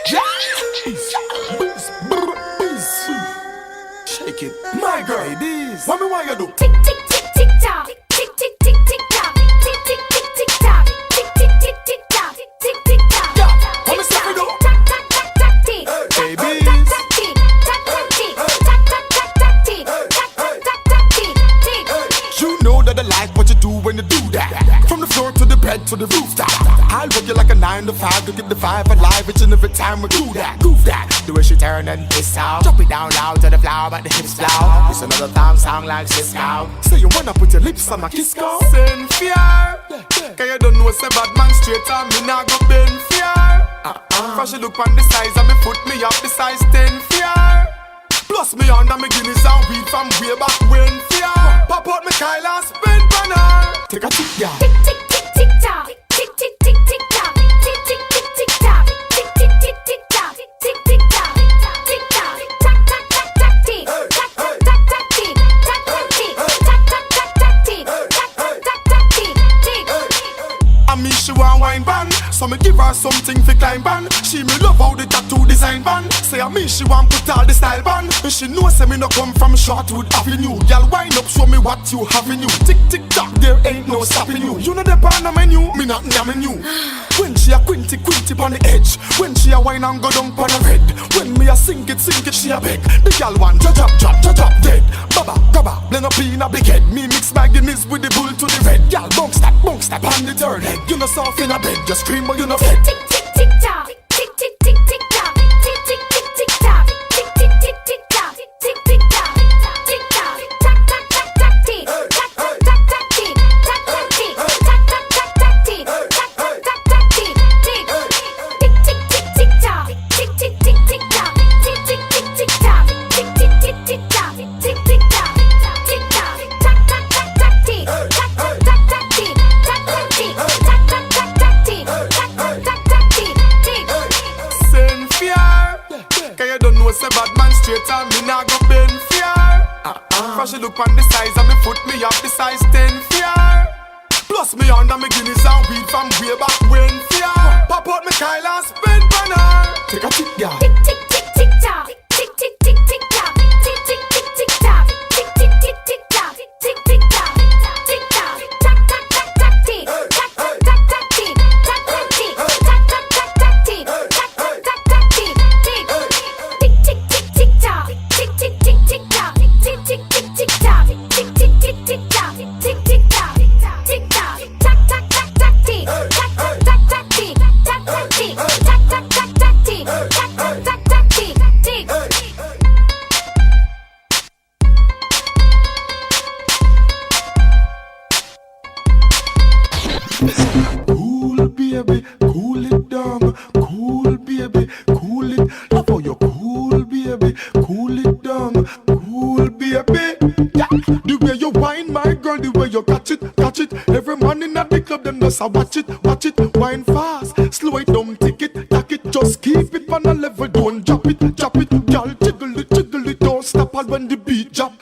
Shake it, my girl. Ladies, what me want you do? Tick tick tick tick tock, tick tick tick tick tock, tick tick tick tick tock, tick tick tick tick tock, tick tick tock. Yeah, what me say we do? Tack tack tack tack tick. Babies. Tack tack tick, tack tack tick, tack tack tack tack tick, tack tack tack tack tick, tick. You know that I like what you do when you do that. From the floor to the bed to the rooftop. I'll work you like a 9 to 5 to get the 5 alive each and every time we do that. Groove that. The way she turn and piss out. Drop it down loud to the floor, but the hips loud. It's another time song like Cisco. So you wanna put your lips on my kiss go? Send fear. Cause you don't know say bad man straight on me nah go bend fear. Fresh look on the size and me foot me up the size 10 fear. Plus me under me Guinness and weed from way back when fear. Pop out me Kyle and spin banner. Take a tip, yeah. Tick tick tick tick tock, tick tick tick tick tock, tick tick tick tick tock, tick tick tick tick tock, tick tick tock, tick tock, tack tack tack tack tick, tack tack tack tack tick, tack tack tick, tack tack tack tack tick, tack tack tack tack tick, tick. I mean she want wine band, so me give her something for climb band. She me love how the tattoo design band. Say I mean she want put all the style band. And she know say me no come from Shortwood Avenue. Y'all wind up show me what you have in you. Tick tick tock there ain't no stopping you. You know the pan on menu, me not yamming you. When she a quinty quinty on the edge, when she a wine and go down on the red, when me a sing it she a beg. The gal want drop dead. Baba grabba blend up in a big head. Me mix my Guinness with the bull to the red. Gal bounce that on the third leg. You know soft in a bed, just scream but you know fed. Tick tick tick tock, tick tick tick tick tock, tick tick tick tick tock, tick tick tick tick tock, tick tick tock, tick tock, tack tack tack tack tick, tack tack tack tack tick, tack tack tick, tack tack tack tack tick, tack tack tack tack tick, tick. Tick tick tick tick tock, tick tick tick tick tock, tick tick tick tick tock, tick tick tick tick tock, tick tick tock, tick tock, tack tack tack tack tick, tack tack tack tack tick, tack tack tick, tack tack tack tack tick, tack tack tack tack tick, tick. Send fear. Cause you don't know say bad man straight on me nah go bend fear. Fresh look on the size and me foot me up the size 10 fear. Plus me under me Guinness and weed from way back when fear. Pop out me Kyle and spin banner. Take a tip, yeah. Tick tick tick tick tock, tick tick tick tick tock, tick tick tick tick tock, tick tick tick tick tock, tick tick tock, tick tock, tack tack tack tack tick, tack tack tack tack tick, tack tack tick, tack tack tack tack tick, tack tack tack tack tick, tick. Tick tick tick tick tock, tick tick tick tick tock, tick tick tick tick tock, tick tick tick tick tock, tick tick tock, tick tock, tack tack tack tack tick, tack tack tack tack tick, tack tack tick, tack tack tack tack tick, tack tack tack tack tick, tick. Cool baby, cool it down. Cool baby, cool it. Love how you cool baby, cool it down. Cool baby, yeah. The way you wine, my girl, the way you catch it. Every morning at the club, them just a watch it. Wine fast, slow it down, take it, tack it. Just keep it on a level, don't drop it. Girl, jiggle it, don't stop all when the beat drop.